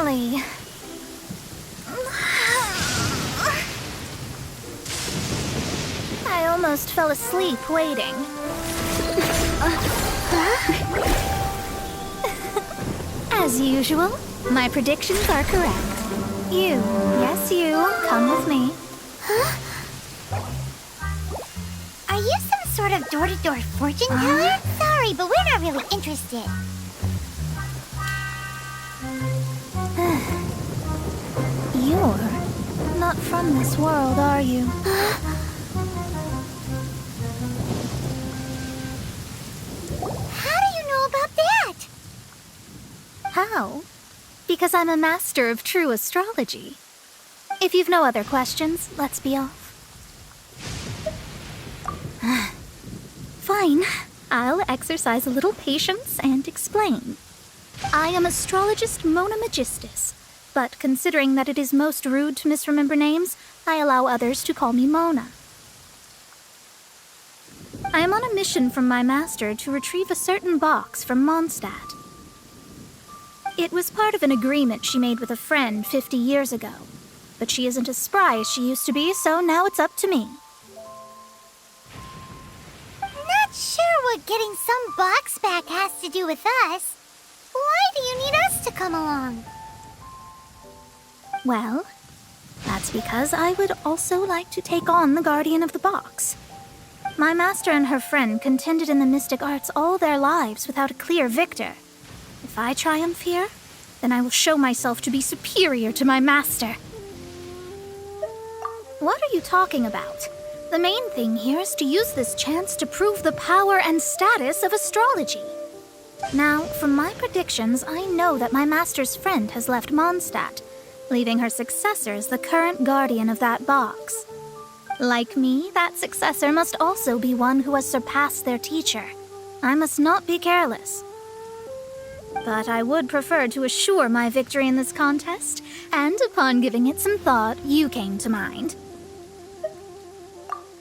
Finally! I almost fell asleep waiting. As usual, my predictions are correct. You, yes you, come with me. Huh? Are you some sort of door-to-door fortune teller? Sorry, but we're not really interested. You're not from this world, are you? How do you know about that? How? Because I'm a master of true astrology. If you've no other questions, let's be off. Fine. I'll exercise a little patience and explain. I am astrologist Mona Magistus, but considering that it is most rude to misremember names, I allow others to call me Mona. I am on a mission from my master to retrieve a certain box from Mondstadt. It was part of an agreement she made with a friend 50 years ago, but she isn't as spry as she used to be, so now it's up to me. Not sure what getting some box back has to do with us. Why do you need us to come along? Well, that's because I would also like to take on the guardian of the box. My master and her friend contended in the mystic arts all their lives without a clear victor. If I triumph here, then I will show myself to be superior to my master. What are you talking about? The main thing here is to use this chance to prove the power and status of astrology. Now, from my predictions, I know that my master's friend has left Mondstadt, leaving her successor as the current guardian of that box. Like me, that successor must also be one who has surpassed their teacher. I must not be careless. But I would prefer to assure my victory in this contest, and upon giving it some thought, you came to mind.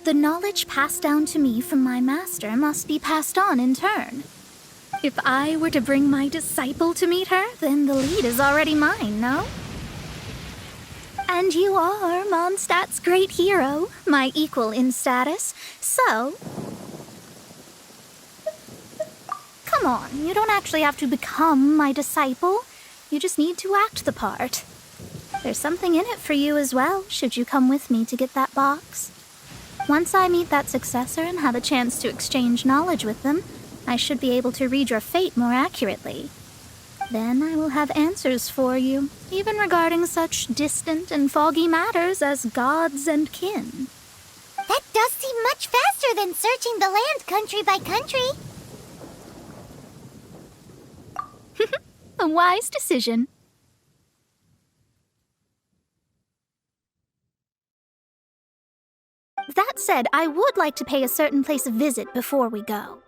The knowledge passed down to me from my master must be passed on in turn. If I were to bring my disciple to meet her, then the lead is already mine, no? And you are Mondstadt's great hero, my equal in status, so... Come on, you don't actually have to become my disciple. You just need to act the part. There's something in it for you as well, should you come with me to get that box. Once I meet that successor and have a chance to exchange knowledge with them, I should be able to read your fate more accurately. Then I will have answers for you, even regarding such distant and foggy matters as gods and kin. That does seem much faster than searching the land country by country. A wise decision. That said, I would like to pay a certain place a visit before we go.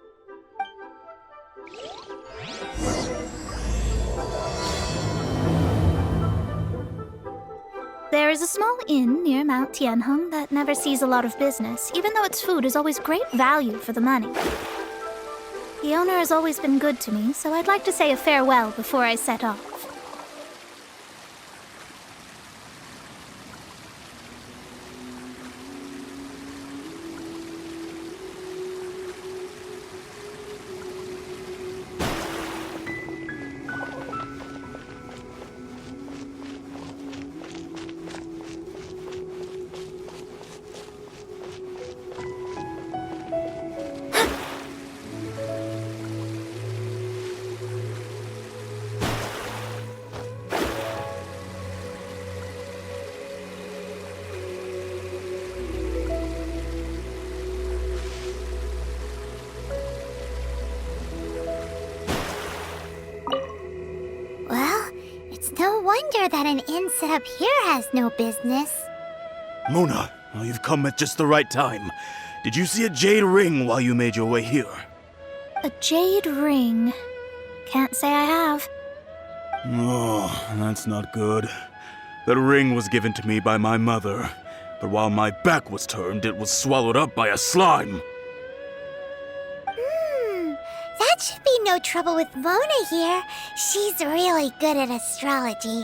There is a small inn near Mount Tianheng that never sees a lot of business, even though its food is always great value for the money. The owner has always been good to me, so I'd like to say a farewell before I set off. No wonder that an inn set up here has no business. Mona, you've come at just the right time. Did you see a jade ring while you made your way here? A jade ring? Can't say I have. Oh, that's not good. The ring was given to me by my mother, but while my back was turned, it was swallowed up by a slime. That should be no trouble with Mona here. She's really good at astrology.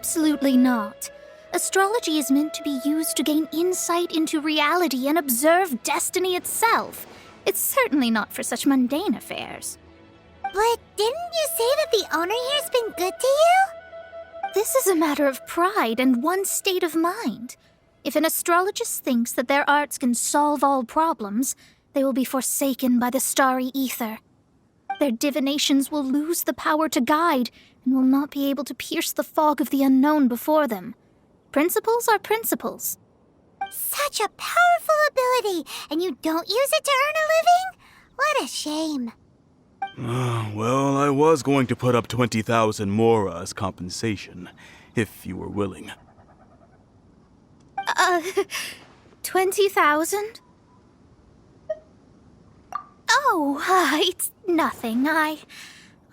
Absolutely not. Astrology is meant to be used to gain insight into reality and observe destiny itself. It's certainly not for such mundane affairs. But didn't you say that the owner here's been good to you? This is a matter of pride and one's state of mind. If an astrologist thinks that their arts can solve all problems, they will be forsaken by the starry ether. Their divinations will lose the power to guide and will not be able to pierce the fog of the unknown before them. Principles are principles. Such a powerful ability, and you don't use it to earn a living? What a shame. Well, I was going to put up 20,000 mora as compensation, if you were willing. 20,000? Oh, it's nothing.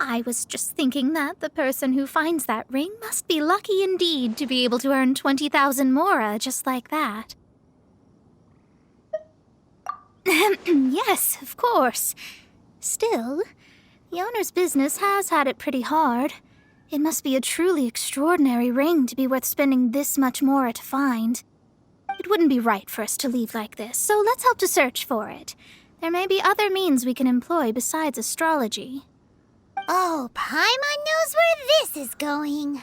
I was just thinking that the person who finds that ring must be lucky indeed to be able to earn 20,000 mora just like that. Yes, of course. Still, the owner's business has had it pretty hard. It must be a truly extraordinary ring to be worth spending this much mora to find. It wouldn't be right for us to leave like this, so let's help to search for it. There may be other means we can employ besides astrology. Oh, Paimon knows where this is going.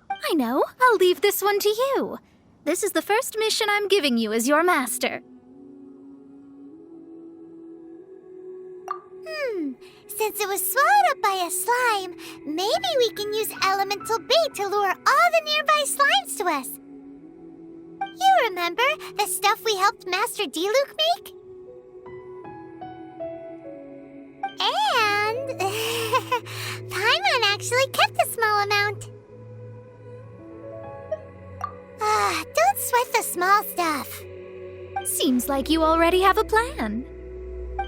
I know. I'll leave this one to you. This is the first mission I'm giving you as your master. Since it was swallowed up by a slime, maybe we can use elemental bait to lure all the nearby slimes to us. You remember the stuff we helped Master Diluc make? And Paimon actually kept a small amount. Don't sweat the small stuff. Seems like you already have a plan.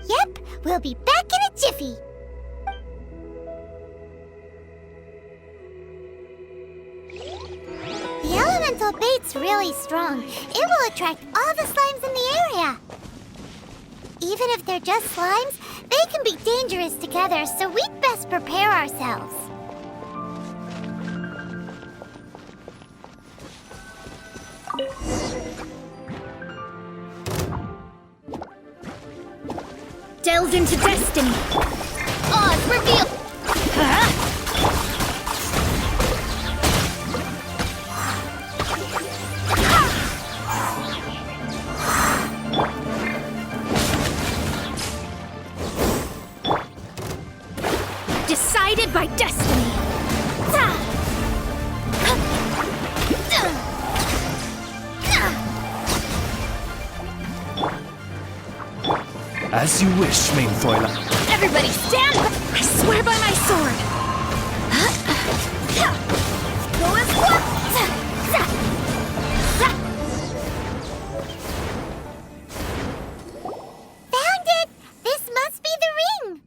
Yep, we'll be back in a jiffy. The elemental bait's really strong. It will attract all the slimes in the area. Even if they're just slimes, they can be dangerous together, so we'd best prepare ourselves. Delve into destiny. Oz, reveal. Decided by destiny. As you wish, main foiler. Everybody stand! I swear by my sword! Go as one! Found it! This must be the ring!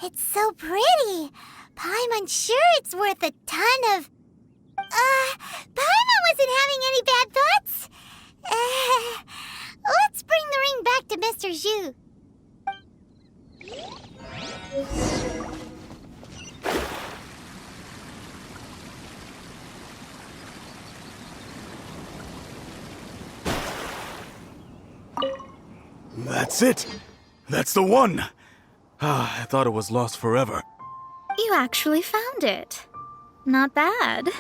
It's so pretty. Paimon's sure it's worth a ton of... Paimon wasn't having any bad thoughts. Let's bring the ring back to Mr. Zhu. That's it! That's the one! I thought it was lost forever. You actually found it. Not bad.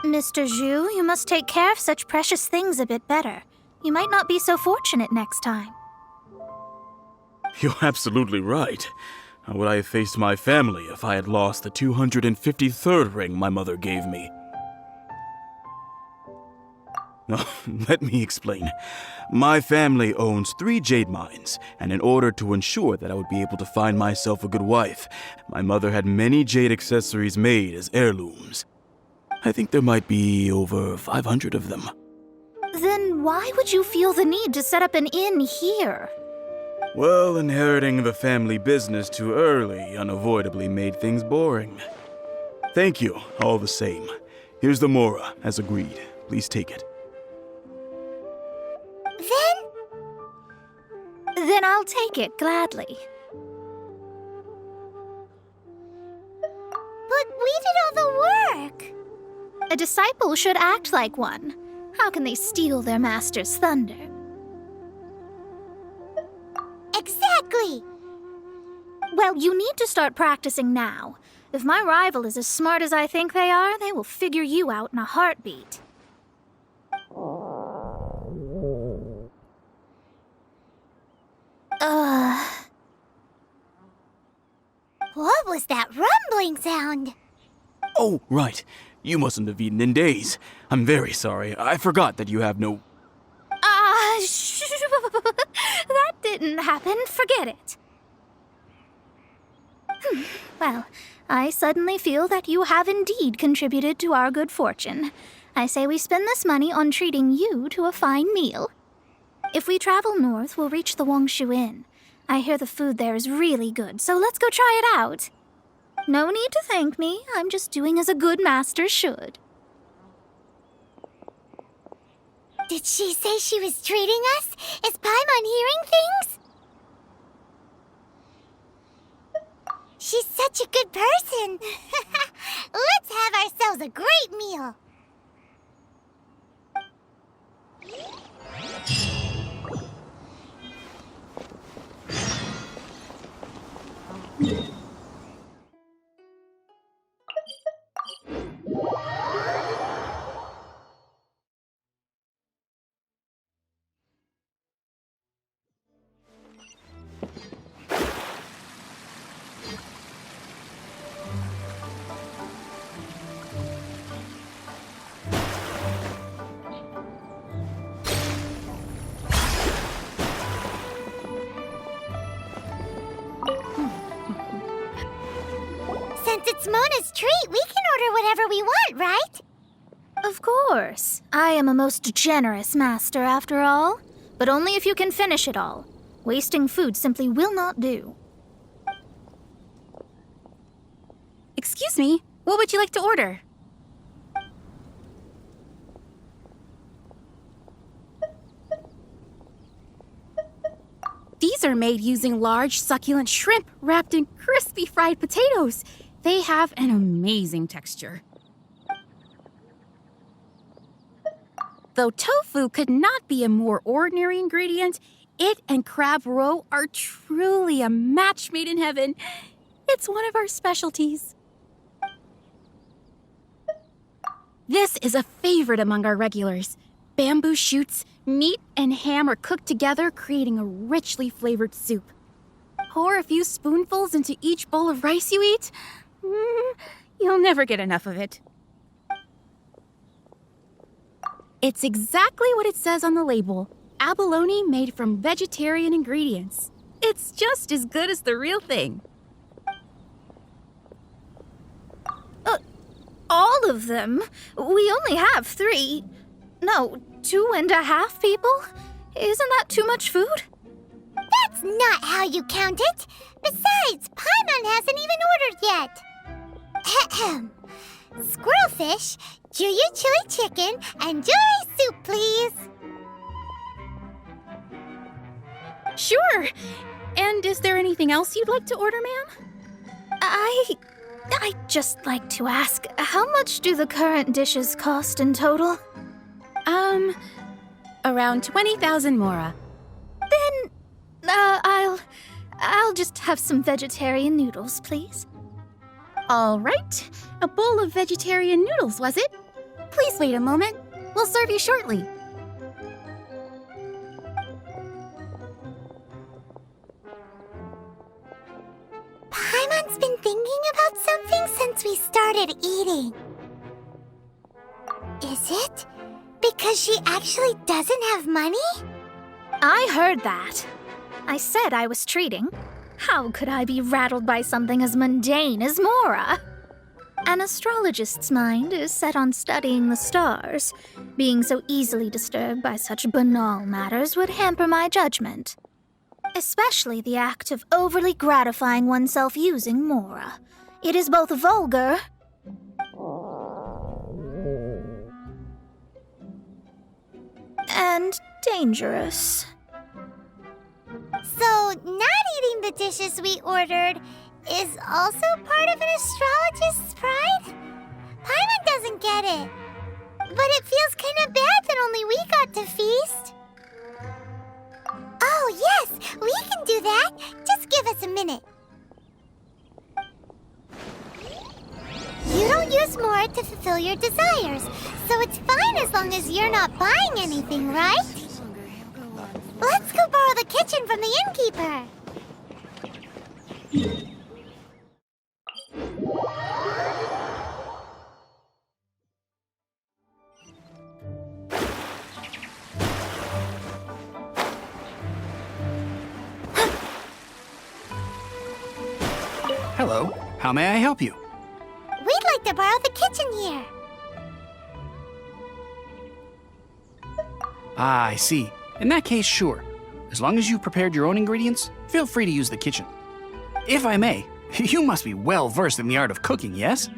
Mr. Zhu, you must take care of such precious things a bit better. You might not be so fortunate next time. You're absolutely right. How would I have faced my family if I had lost the 253rd ring my mother gave me? No, let me explain. My family owns 3 jade mines, and in order to ensure that I would be able to find myself a good wife, my mother had many jade accessories made as heirlooms. I think there might be over 500 of them. Then why would you feel the need to set up an inn here? Well, inheriting the family business too early unavoidably made things boring. Thank you, all the same. Here's the mora, as agreed. Please take it. Then I'll take it gladly. But we did all the work. disciple should act like one. How can they steal their master's thunder? Exactly! Well, you need to start practicing now. If my rival is as smart as I think they are, they will figure you out in a heartbeat. What was that rumbling sound? Oh, right. You mustn't have eaten in days. I'm very sorry. I forgot that you have no... That didn't happen. Forget it. Well, I suddenly feel that you have indeed contributed to our good fortune. I say we spend this money on treating you to a fine meal. If we travel north, we'll reach the Wongshu Inn. I hear the food there is really good, so let's go try it out. No need to thank me. I'm just doing as a good master should. Did she say she was treating us? Is Paimon hearing things? She's such a good person. Let's have ourselves a great meal. Since it's Mona's treat, we can order whatever we want, right? Of course. I am a most generous master, after all. But only if you can finish it all. Wasting food simply will not do. Excuse me, what would you like to order? These are made using large, succulent shrimp wrapped in crispy fried potatoes. They have an amazing texture. Though tofu could not be a more ordinary ingredient, it and crab roe are truly a match made in heaven. It's one of our specialties. This is a favorite among our regulars. Bamboo shoots, meat, and ham are cooked together, creating a richly flavored soup. Pour a few spoonfuls into each bowl of rice you eat. You'll never get enough of it. It's exactly what it says on the label. Abalone made from vegetarian ingredients. It's just as good as the real thing. All of them? We only have 3. No, 2.5 people? Isn't that too much food? That's not how you count it. Besides, Paimon hasn't even ordered yet. Ahem. Squirrelfish, Juyu chili chicken, and jewelry soup, please. Sure. And is there anything else you'd like to order, ma'am? I'd just like to ask, how much do the current dishes cost in total? Around 20,000 mora. Then, I'll just have some vegetarian noodles, please. All right. A bowl of vegetarian noodles, was it? Please wait a moment. We'll serve you shortly. Paimon's been thinking about something since we started eating. Is it because she actually doesn't have money? I heard that. I said I was treating. How could I be rattled by something as mundane as Mora? An astrologist's mind is set on studying the stars. Being so easily disturbed by such banal matters would hamper my judgment. Especially the act of overly gratifying oneself using Mora. It is both vulgar and dangerous. So, not eating the dishes we ordered is also part of an astrologist's pride? Paimon doesn't get it. But it feels kind of bad that only we got to feast. Oh, yes, we can do that. Just give us a minute. You don't use more to fulfill your desires, so it's fine as long as you're not buying anything, right? Let's go borrow the kitchen from the innkeeper. Hello, how may I help you? We'd like to borrow the kitchen here. Ah, I see. In that case, sure. As long as you've prepared your own ingredients, feel free to use the kitchen. If I may, you must be well versed in the art of cooking, yes?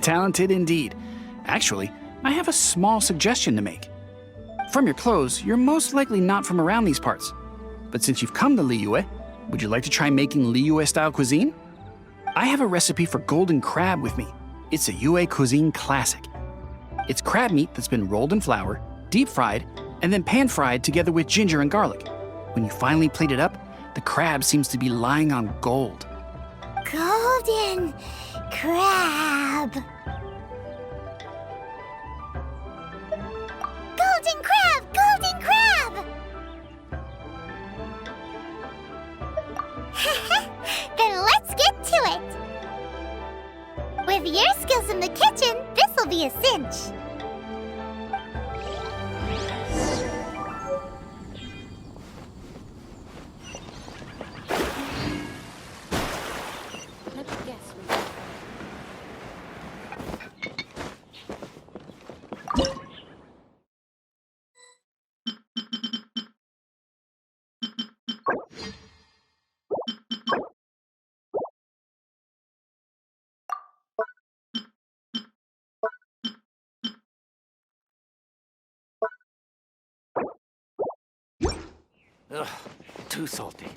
Talented indeed. Actually, I have a small suggestion to make. From your clothes, you're most likely not from around these parts. But since you've come to Liyue, would you like to try making Liyue-style cuisine? I have a recipe for golden crab with me. It's a Yue cuisine classic. It's crab meat that's been rolled in flour, deep fried, and then pan-fried together with ginger and garlic. When you finally plate it up, the crab seems to be lying on gold. Golden crab. Golden crab! Golden crab! Then let's get to it. With your skills in the kitchen, this'll be a cinch. Ugh, too salty.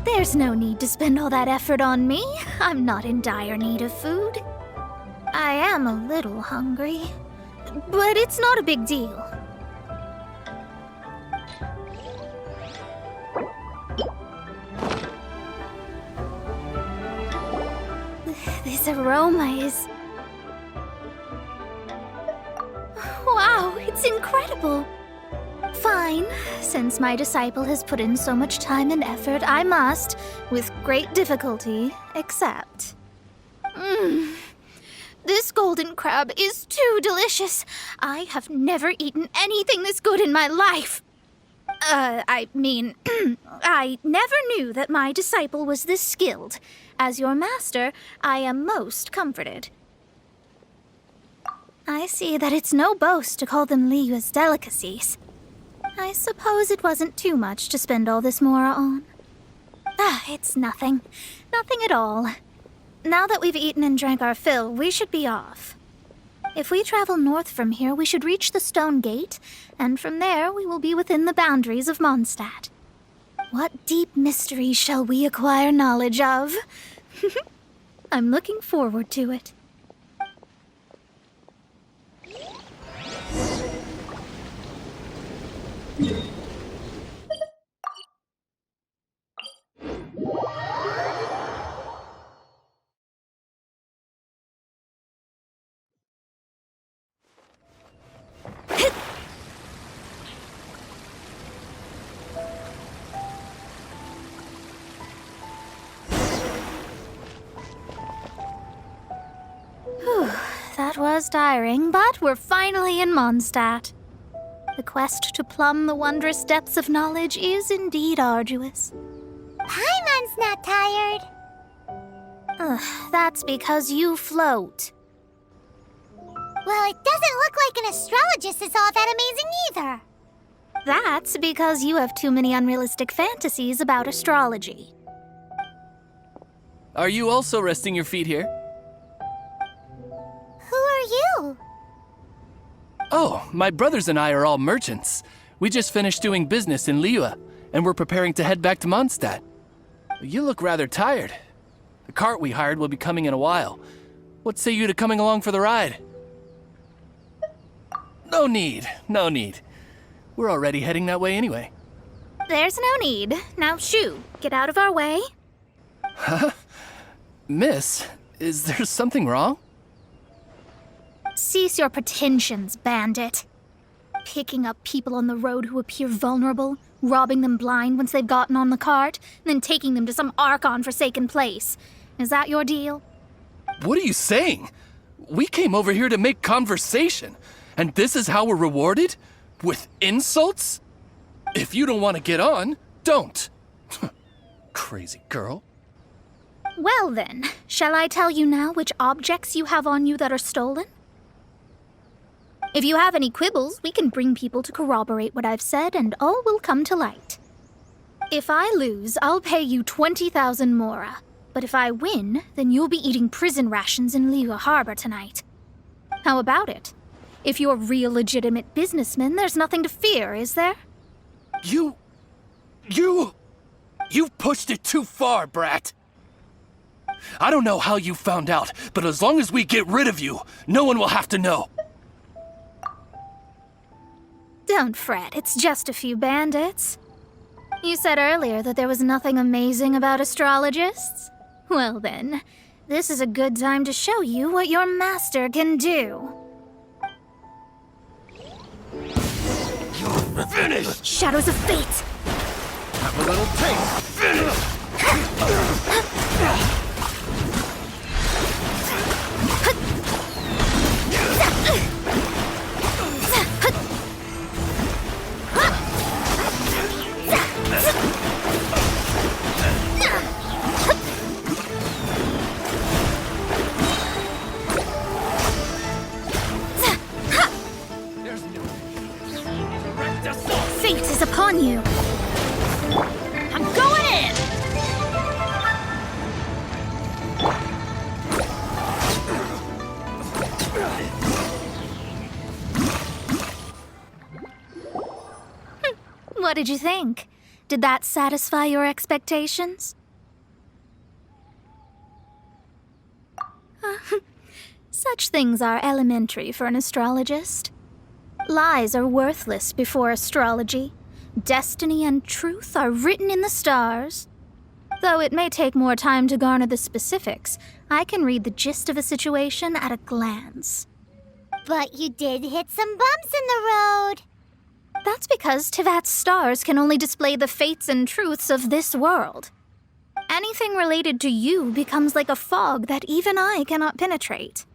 There's no need to spend all that effort on me. I'm not in dire need of food. I am a little hungry, but it's not a big deal. This aroma is... Wow, it's incredible. Fine. Since my disciple has put in so much time and effort, I must, with great difficulty, accept. This golden crab is too delicious. I have never eaten anything this good in my life. I never knew that my disciple was this skilled. As your master, I am most comforted. I see that it's no boast to call them Liyue's delicacies. I suppose it wasn't too much to spend all this mora on. It's nothing. Nothing at all. Now that we've eaten and drank our fill, we should be off. If we travel north from here, we should reach the Stone Gate, and from there we will be within the boundaries of Mondstadt. What deep mysteries shall we acquire knowledge of? I'm looking forward to it. That was tiring, but we're finally in Mondstadt. The quest to plumb the wondrous depths of knowledge is indeed arduous. Paimon's not tired. That's because you float. Well, it doesn't look like an astrologist is all that amazing either. That's because you have too many unrealistic fantasies about astrology. Are you also resting your feet here? Who are you? Oh, my brothers and I are all merchants. We just finished doing business in Liyue, and we're preparing to head back to Mondstadt. You look rather tired. The cart we hired will be coming in a while. What say you to coming along for the ride? No need. We're already heading that way anyway. There's no need. Now shoo, get out of our way. Huh? Miss, is there something wrong? Cease your pretensions, bandit. Picking up people on the road who appear vulnerable, robbing them blind once they've gotten on the cart, and then taking them to some Archon-forsaken place. Is that your deal? What are you saying? We came over here to make conversation, and this is how we're rewarded? With insults? If you don't want to get on, don't. Crazy girl. Well then, shall I tell you now which objects you have on you that are stolen? If you have any quibbles, we can bring people to corroborate what I've said, and all will come to light. If I lose, I'll pay you 20,000 mora. But if I win, then you'll be eating prison rations in Liyue Harbor tonight. How about it? If you're real legitimate businessmen, there's nothing to fear, is there? You pushed it too far, brat. I don't know how you found out, but as long as we get rid of you, no one will have to know. Don't fret, it's just a few bandits. You said earlier that there was nothing amazing about astrologists? Well then, this is a good time to show you what your master can do. You're finished! Shadows of Fate! Have a little taste! Finished! Fate is upon you! I'm going in! What did you think? Did that satisfy your expectations? Such things are elementary for an astrologist. Lies are worthless before astrology. Destiny and truth are written in the stars. Though it may take more time to garner the specifics, I can read the gist of a situation at a glance. But you did hit some bumps in the road. That's because Tivat's stars can only display the fates and truths of this world. Anything related to you becomes like a fog that even I cannot penetrate.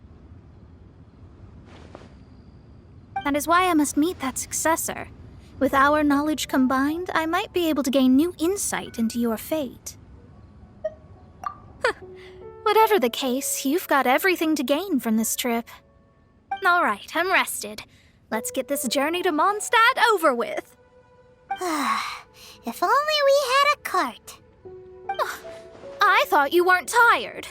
That is why I must meet that successor. With our knowledge combined, I might be able to gain new insight into your fate. Whatever the case, you've got everything to gain from this trip. All right, I'm rested. Let's get this journey to Mondstadt over with. If only we had a cart. I thought you weren't tired.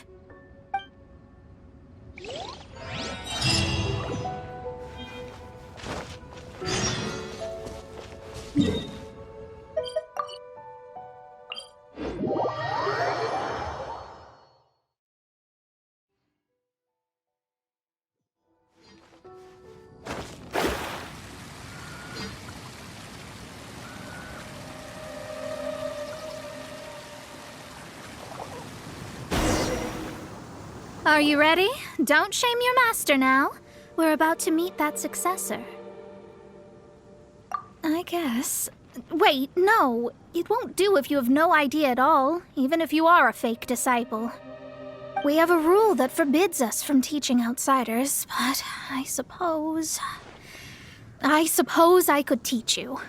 Are you ready? Don't shame your master now. We're about to meet that successor. I guess. Wait, no. It won't do if you have no idea at all, even if you are a fake disciple. We have a rule that forbids us from teaching outsiders, but I suppose I could teach you.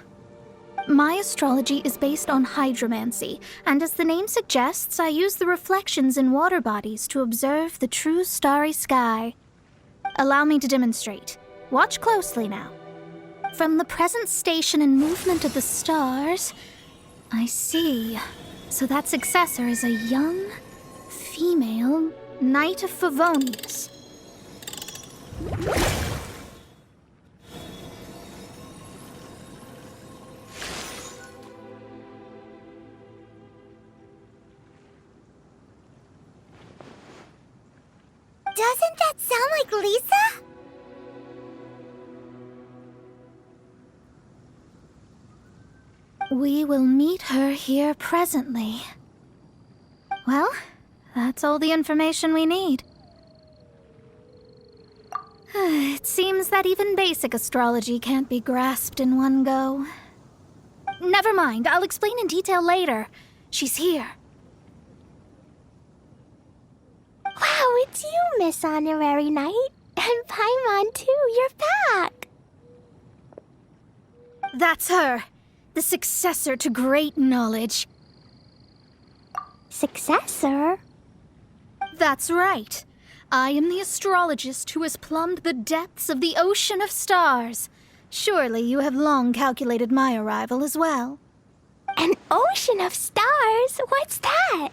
My astrology is based on hydromancy, and as the name suggests, I use the reflections in water bodies to observe the true starry sky. Allow me to demonstrate. Watch closely now. From the present station and movement of the stars, I see. So that successor is a young, female Knight of Favonius. Doesn't that sound like Lisa? We will meet her here presently. Well, that's all the information we need. It seems that even basic astrology can't be grasped in one go. Never mind, I'll explain in detail later. She's here. Wow, it's you, Miss Honorary Knight. And Paimon, too. You're back. That's her. The successor to great knowledge. Successor? That's right. I am the astrologist who has plumbed the depths of the ocean of stars. Surely you have long calculated my arrival as well. An ocean of stars? What's that?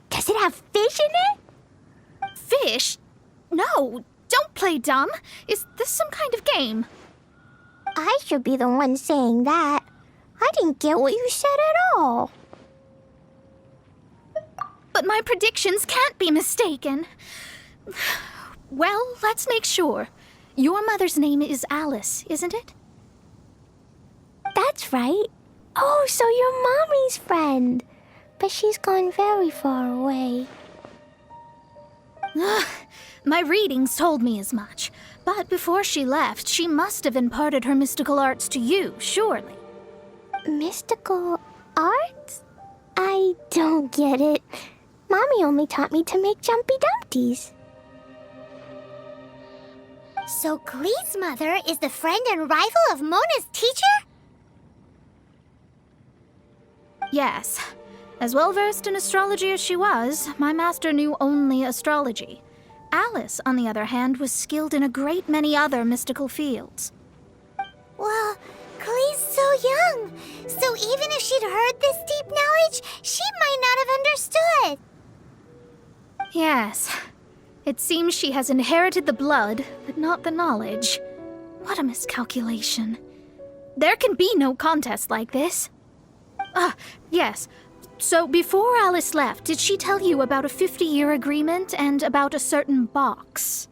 Does it have fish in it? Fish? No, don't play dumb. Is this some kind of game? I should be the one saying that. I didn't get what you said at all. But my predictions can't be mistaken. Well, let's make sure. Your mother's name is Alice, isn't it? That's right. Oh, so you're Mommy's friend. But she's gone very far away. My readings told me as much. But before she left, she must have imparted her mystical arts to you, surely. Mystical arts? I don't get it. Mommy only taught me to make Jumpy Dumpties. So Glee's mother is the friend and rival of Mona's teacher? Yes. As well-versed in astrology as she was, my master knew only astrology. Alice, on the other hand, was skilled in a great many other mystical fields. Well, Glee's so young. So even if she'd heard this deep knowledge, she might not have understood. Yes. It seems she has inherited the blood, but not the knowledge. What a miscalculation. There can be no contest like this. Yes. So before Alice left, did she tell you about a 50-year agreement and about a certain box?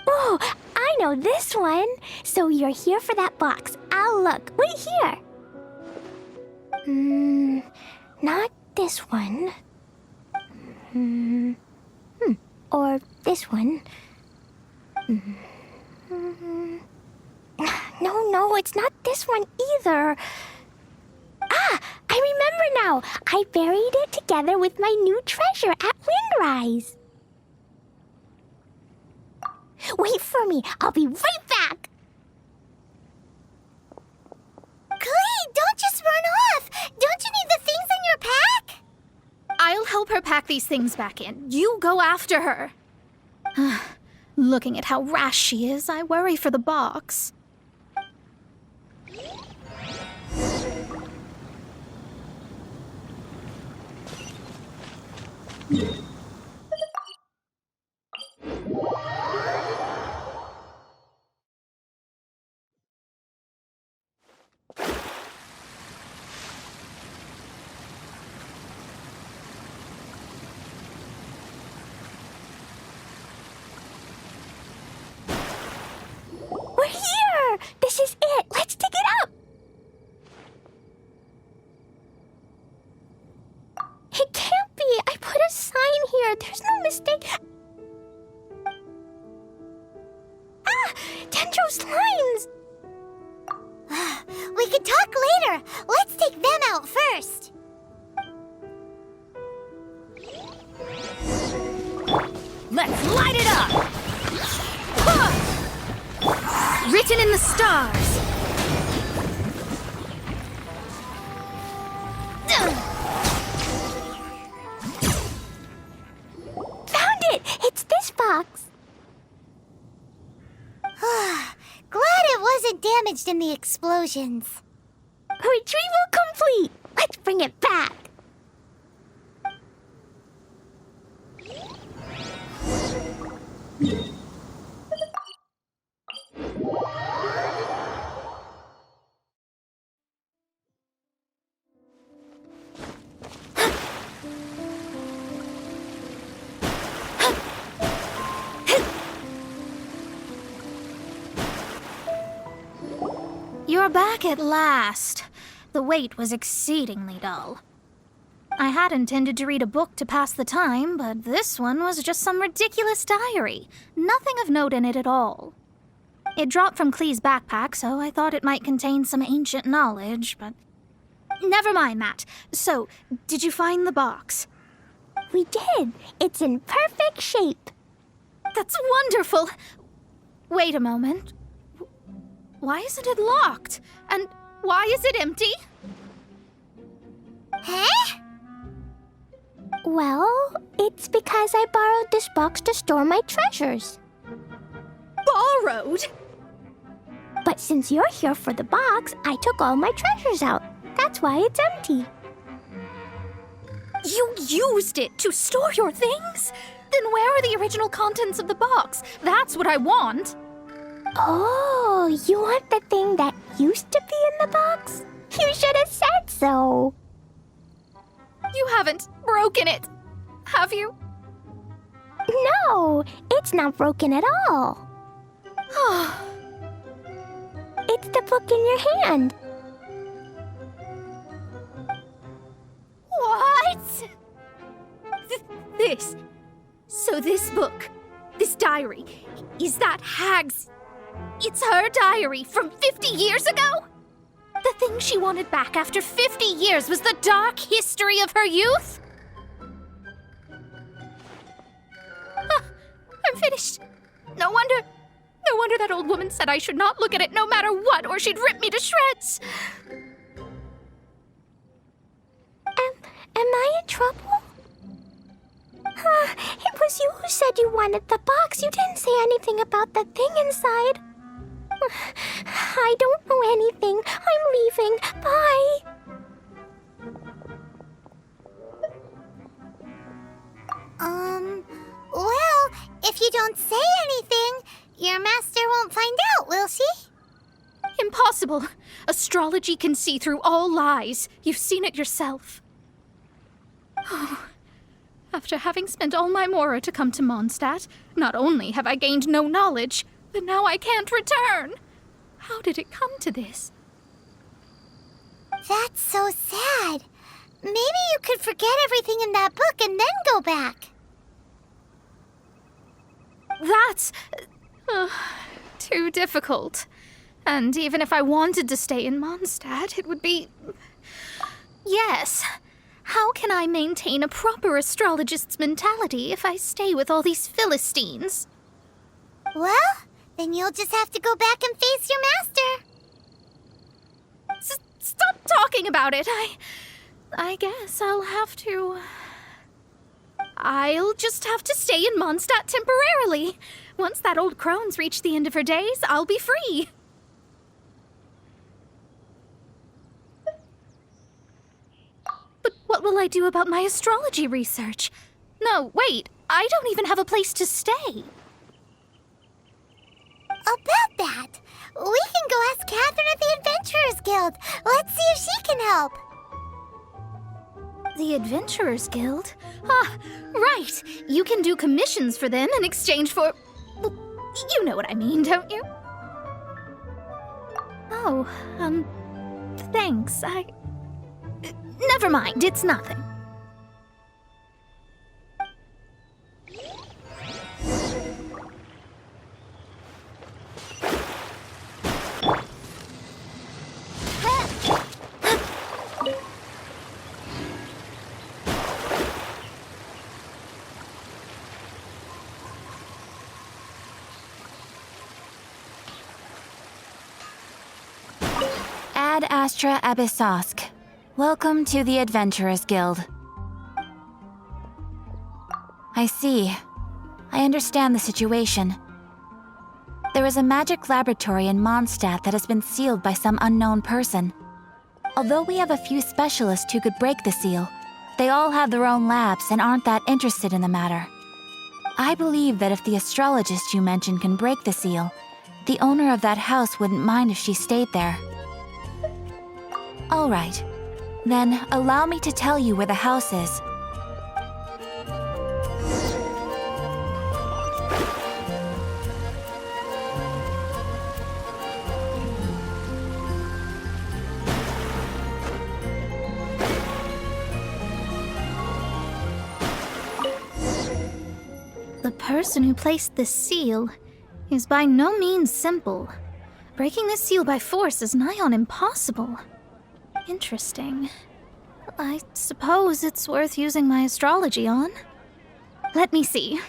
Oh, I know this one. So you're here for that box. I'll look. Wait here. Not this one. Or this one. No, it's not this one either. Ah, I remember now. I buried it together with my new treasure at Windrise. Wait for me. I'll be right back. Glee! pack these things back in. You go after her. Looking at how rash she is, I worry for the box. We're here! This is it! Let's dig it up! It can't be! I put a sign here! There's no mistake! Ah! Dendro's lines! We can talk later! Let's take them out first! Let's light it up! Written in the stars. Found it! It's this box. Glad it wasn't damaged in the explosions. Retrieval complete! Let's bring it back! You're back at last. The wait was exceedingly dull. I had intended to read a book to pass the time, but this one was just some ridiculous diary. Nothing of note in it at all. It dropped from Clee's backpack, so I thought it might contain some ancient knowledge, but... Never mind that. So, did you find the box? We did. It's in perfect shape. That's wonderful! Wait a moment. Why isn't it locked? And why is it empty? Huh? Well, it's because I borrowed this box to store my treasures. Borrowed? But since you're here for the box, I took all my treasures out. That's why it's empty. You used it to store your things? Then where are the original contents of the box? That's what I want. Oh, you want the thing that used to be in the box? You should have said so. You haven't broken it, have you? No, it's not broken at all. It's the book in your hand. What? So this book, this diary, is that Hag's... It's her diary from 50 years ago? The thing she wanted back after 50 years was the dark history of her youth? I'm finished. No wonder that old woman said I should not look at it no matter what, or she'd rip me to shreds. Am I in trouble? It was you who said you wanted the box. You didn't say anything about the thing inside. I don't know anything. I'm leaving. Bye. Well, if you don't say anything, your master won't find out, will she? Impossible. Astrology can see through all lies. You've seen it yourself. After having spent all my mora to come to Mondstadt, not only have I gained no knowledge, but now I can't return. How did it come to this? That's so sad. Maybe you could forget everything in that book and then go back. That's... too difficult. And even if I wanted to stay in Mondstadt, it would be... Yes. How can I maintain a proper astrologist's mentality if I stay with all these Philistines? Well, then you'll just have to go back and face your master. Stop talking about it. I guess I'll have to... I'll just have to stay in Mondstadt temporarily. Once that old crone's reached the end of her days, I'll be free. But what will I do about my astrology research? No, wait, I don't even have a place to stay. About that, we can go ask Catherine at the Adventurers Guild. Let's see if she can help. The Adventurers Guild? Ah, right. You can do commissions for them in exchange for... Well, you know what I mean, don't you? Oh, thanks. Never mind, it's nothing. Ad Astra Abyssosk. Welcome to the Adventurers Guild. I see. I understand the situation. There is a magic laboratory in Mondstadt that has been sealed by some unknown person. Although we have a few specialists who could break the seal, they all have their own labs and aren't that interested in the matter. I believe that if the astrologist you mentioned can break the seal, the owner of that house wouldn't mind if she stayed there. All right. Then allow me to tell you where the house is. The person who placed this seal is by no means simple. Breaking this seal by force is nigh on impossible. Interesting. I suppose it's worth using my astrology on. Let me see.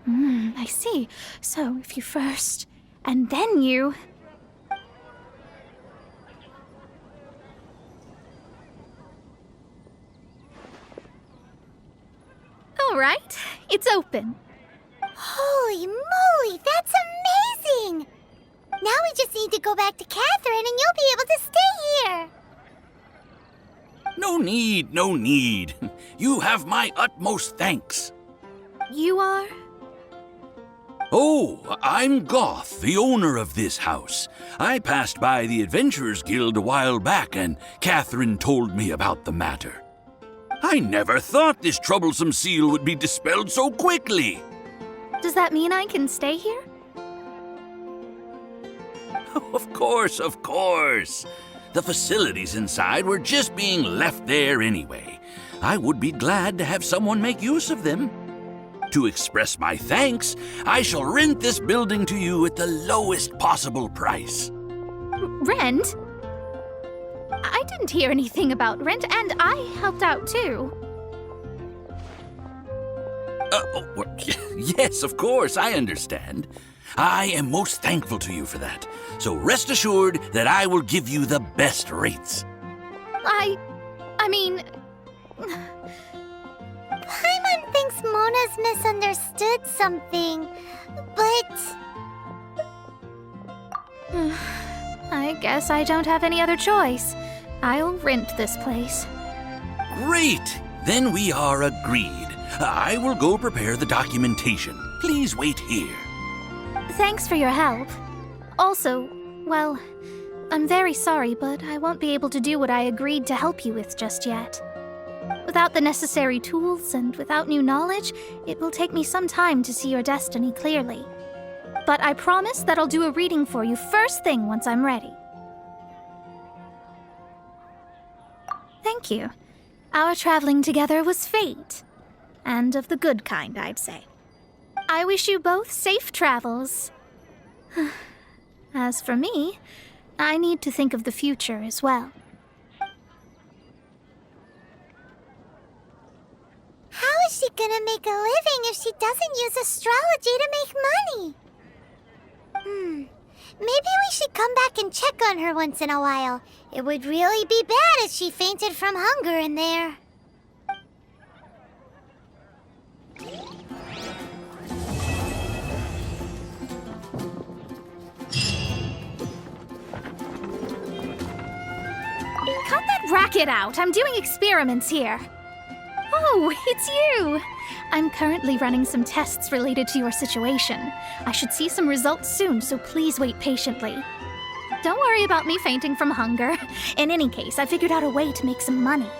I see. So if you first, and then you... All right, it's open. Holy moly, that's amazing! Now we just need to go back to Catherine and you'll be able to stay here. No need, no need. You have my utmost thanks. You are? Oh, I'm Goth, the owner of this house. I passed by the Adventurers Guild a while back, and Catherine told me about the matter. I never thought this troublesome seal would be dispelled so quickly. Does that mean I can stay here? Of course, of course. The facilities inside were just being left there anyway. I would be glad to have someone make use of them. To express my thanks, I shall rent this building to you at the lowest possible price. Rent? I didn't hear anything about rent, and I helped out too. Yes, of course, I understand. I am most thankful to you for that. So rest assured that I will give you the best rates. I mean... Paimon thinks Mona's misunderstood something, but... I guess I don't have any other choice. I'll rent this place. Great! Then we are agreed. I will go prepare the documentation. Please wait here. Thanks for your help. Also, well, I'm very sorry, but I won't be able to do what I agreed to help you with just yet. Without the necessary tools and without new knowledge, it will take me some time to see your destiny clearly. But I promise that I'll do a reading for you first thing once I'm ready. Thank you. Our traveling together was fate. And of the good kind, I'd say. I wish you both safe travels. As for me, I need to think of the future as well. How is she gonna make a living if she doesn't use astrology to make money? Maybe we should come back and check on her once in a while. It would really be bad if she fainted from hunger in there. cut that racket out. I'm doing experiments here. Oh, it's you! I'm currently running some tests related to your situation. I should see some results soon, so please wait patiently. Don't worry about me fainting from hunger. In any case, I figured out a way to make some money.